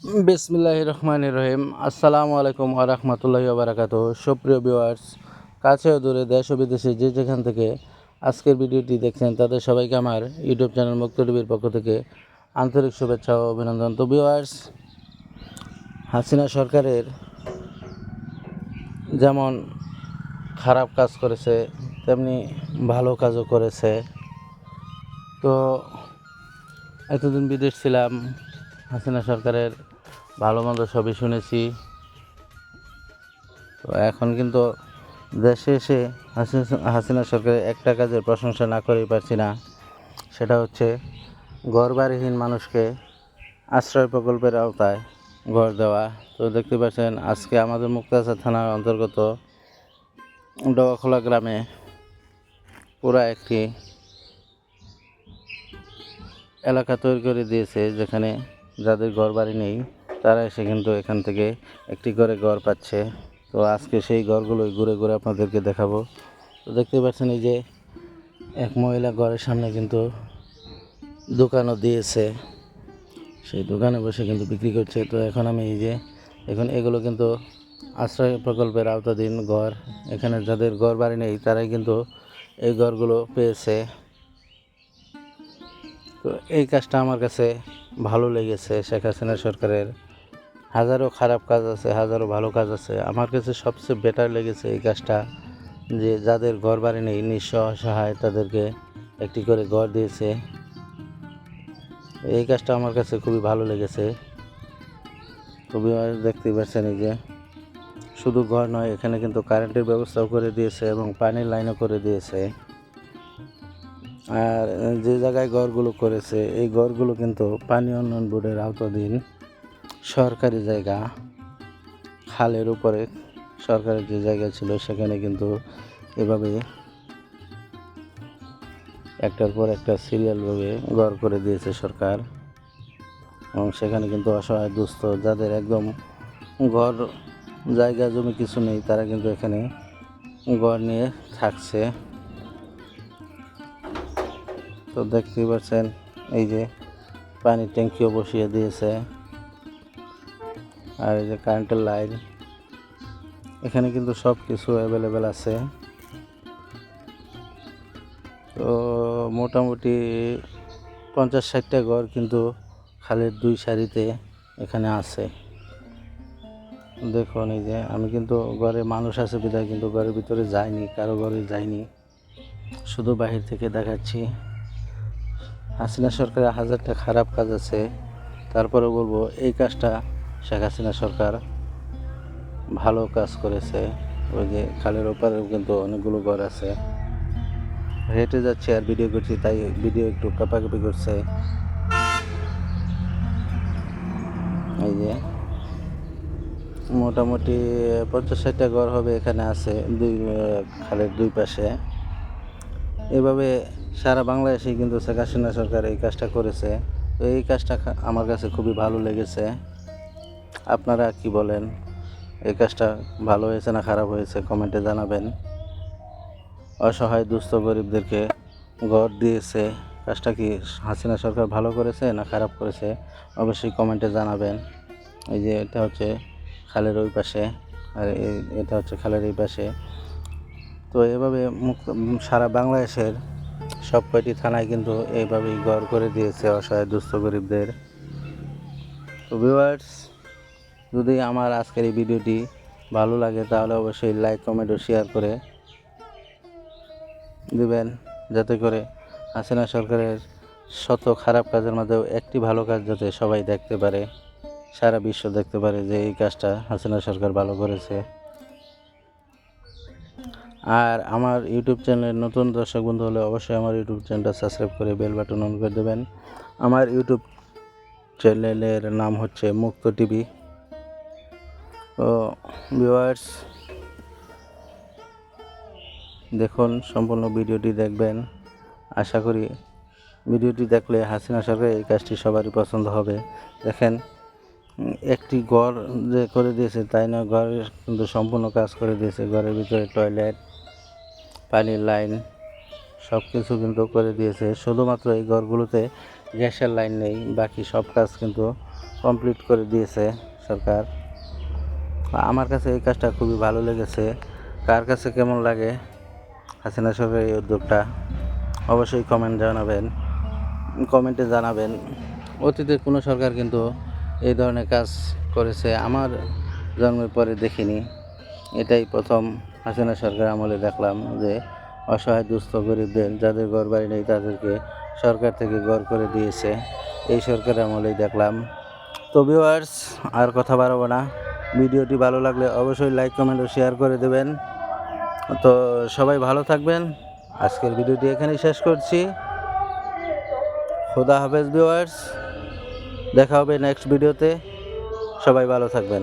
বিসমিল্লাহির রহমানির রহিম। আসসালামু আলাইকুম ওয়া রাহমাতুল্লাহি ওয়া বারাকাতুহু। সুপ্রিয় ভিউয়ার্স, কাছে ও দূরে দেশ ও বিদেশে যে যেখান থেকে আজকের ভিডিওটি দেখছেন তাদের সবাইকে আমার ইউটিউব চ্যানেল মুক্ত টিভির পক্ষ থেকে আন্তরিক শুভেচ্ছা ও অভিনন্দন। তো ভিউয়ার্স, হাসিনা সরকারের যেমন খারাপ কাজ করেছে তেমনি ভালো কাজও করেছে। তো এতদিন বিদেশ ছিলাম, হাসিনা সরকারের ভালো মন্দ সবই শুনেছি। তো এখন কিন্তু দেশে এসে হাসিনা সরকারের একটা কাজের প্রশংসা না করেই পারছি না, সেটা হচ্ছে ঘরবাড়িহীন মানুষকে আশ্রয় প্রকল্পের আওতায় ঘর দেওয়া। তো দেখতে পাচ্ছেন আজকে আমাদের মুক্তাগাছা থানার অন্তর্গত ডগাখোলা গ্রামে পুরা একটি এলাকা তৈরি করে দিয়েছে, যেখানে যাদের ঘরবাড়ি নেই তারা এসে কিন্তু এখান থেকে একটি করে ঘর পাচ্ছে। তো আজকে সেই ঘরগুলোই ঘুরে ঘুরে আপনাদেরকে দেখাবো। তো দেখতে পাচ্ছেন এই যে এক মহিলা ঘরের সামনে কিন্তু দোকানও দিয়েছে, সেই দোকানে বসে কিন্তু বিক্রি করছে। তো এখন আমি এই যে এখন এগুলো কিন্তু আশ্রয় প্রকল্পের আওতাধীন ঘর, এখানে যাদের ঘর বাড়ি নেই তারাই কিন্তু এই ঘরগুলো পেয়েছে। তো এই কাজটা আমার কাছে ভালো লেগেছে। শেখ হাসিনা সরকারের হাজারো খারাপ কাজ আছে, হাজারো ভালো কাজ আছে, আমার কাছে সবচেয়ে বেটার লেগেছে এই কাজটা, যে যাদের ঘর বাড়ি নেই নিঃস্ব অসহায় তাদেরকে একটি করে ঘর দিয়েছে। এই কাজটা আমার কাছে খুবই ভালো লেগেছে। খুবই দেখতে পাচ্ছেন এই যে শুধু ঘর নয়, এখানে কিন্তু কারেন্টের ব্যবস্থাও করে দিয়েছে এবং পানির লাইনও করে দিয়েছে। আর যে জায়গায় ঘরগুলো করেছে এই ঘরগুলো কিন্তু পানি উন্নয়ন বোর্ডের আওতাধীন সরকারি জায়গা, খালের উপরে সরকারের যে জায়গা ছিল সেখানে কিন্তু এভাবে একটার পর একটা সিরিয়ালভাবে ঘর করে দিয়েছে সরকার। এবং সেখানে কিন্তু অসহায় দুস্থ যাদের একদম ঘর জায়গা জমি কিছু নেই তারা কিন্তু এখানে ঘর নিয়ে থাকছে। তো দেখতেই পাচ্ছেন এই যে পানির ট্যাঙ্কিও বসিয়ে দিয়েছে, আর এই যে কারেন্টের লাইন, এখানে কিন্তু সব কিছু অ্যাভেলেবেল আছে। তো মোটামুটি 50-60টা ঘর কিন্তু খালের দুই সারিতে এখানে আছে। দেখুন এই যে আমি কিন্তু ঘরে মানুষ আছে বিধায় কিন্তু ঘরের ভিতরে যাইনি, কারো ঘরে যাইনি, শুধু বাহির থেকে দেখাচ্ছি। হাসিনা সরকারের হাজারটা খারাপ কাজ আছে, তারপরে বলবো এই কাজটা শেখ হাসিনা সরকার ভালো কাজ করেছে। ওই যে খালের ওপারেও কিন্তু অনেকগুলো ঘর আছে। হেঁটে যাচ্ছি আর ভিডিও করছি, তাই ভিডিও একটু কাঁপাকাঁপি করছে। এই যে মোটামুটি 50-60টা ঘর হবে এখানে আছে খালের দুই পাশে। এভাবে সারা বাংলাদেশেই কিন্তু শেখ হাসিনা সরকার এই কাজটা করেছে। তো এই কাজটা আমার কাছে খুবই ভালো লেগেছে। আপনারা কি বলেন, এই কাজটা ভালো হয়েছে না খারাপ হয়েছে কমেন্টে জানাবেন। অসহায় দুস্থ গরিবদেরকে ঘর দিয়েছে, কাজটা কি হাসিনা সরকার ভালো করেছে না খারাপ করেছে অবশ্যই কমেন্টে জানাবেন। এই যে এটা হচ্ছে খালের ওই পাশে, আর এটা হচ্ছে খালের এই পাশে। তো এভাবে সারা বাংলাদেশের সব কয়টি থানায় কিন্তু এইভাবেই ঘর করে দিয়েছে অসহায় দুস্থ গরিবদের। তো ভিউয়ার্স, যদি আমার আজকের এই ভিডিওটি ভালো লাগে তাহলে অবশ্যই লাইক কমেন্ট ও শেয়ার করে দিবেন, যাতে করে হাসিনা সরকারের শত খারাপ কাজের মধ্যেও একটি ভালো কাজ যাতে সবাই দেখতে পারে, সারা বিশ্ব দেখতে পারে যে এই কাজটা হাসিনা সরকার ভালো করেছে। আর আমার ইউটিউব চ্যানেলের নতুন দর্শক বন্ধু হলে অবশ্যই আমার ইউটিউব চ্যানেলটা সাবস্ক্রাইব করে বেল বাটন অন করে দেবেন। আমার ইউটিউব চ্যানেলের নাম হচ্ছে মুক্ত টিভি। তো ভিউয়ার্স, দেখুন সম্পূর্ণ ভিডিওটি দেখবেন। আশা করি ভিডিওটি দেখলে হাসিনা সরকার এই কাজটি সবারই পছন্দ হবে। দেখেন একটি ঘর যে করে দিয়েছে তাই না, ঘরের কিন্তু সম্পূর্ণ কাজ করে দিয়েছে। ঘরের ভিতরে টয়লেট, পানির লাইন সব কিছু কিন্তু করে দিয়েছে। শুধুমাত্র এই ঘরগুলোতে গ্যাসের লাইন নেই, বাকি সব কাজ কিন্তু কমপ্লিট করে দিয়েছে সরকার। আমার কাছে এই কাজটা খুবই ভালো লেগেছে। কার কাছে কেমন লাগে হাসিনা সরকারের এই উদ্যোগটা অবশ্যই কমেন্টে জানাবেন। অতীতের কোনো সরকার কিন্তু এই ধরনের কাজ করেছে আমার জন্মের পরে দেখিনি। এটাই প্রথম হাসিনা সরকার আমলে দেখলাম যে অসহায় দুস্থ গরিবদের যাদের ঘর বাড়ি নেই তাদেরকে সরকার থেকে ঘর করে দিয়েছে। এই সরকার আমলেই দেখলাম। তো ভিউয়ার্স, আর কথা বাড়াবো না। ভিডিওটি ভালো লাগলে অবশ্যই লাইক কমেন্ট ও শেয়ার করে দেবেন। তো সবাই ভালো থাকবেন। আজকের ভিডিওটি এখানেই শেষ করছি। খোদা হাফেজ ভিউয়ার্স, দেখা হবে নেক্সট ভিডিওতে। সবাই ভালো থাকবেন।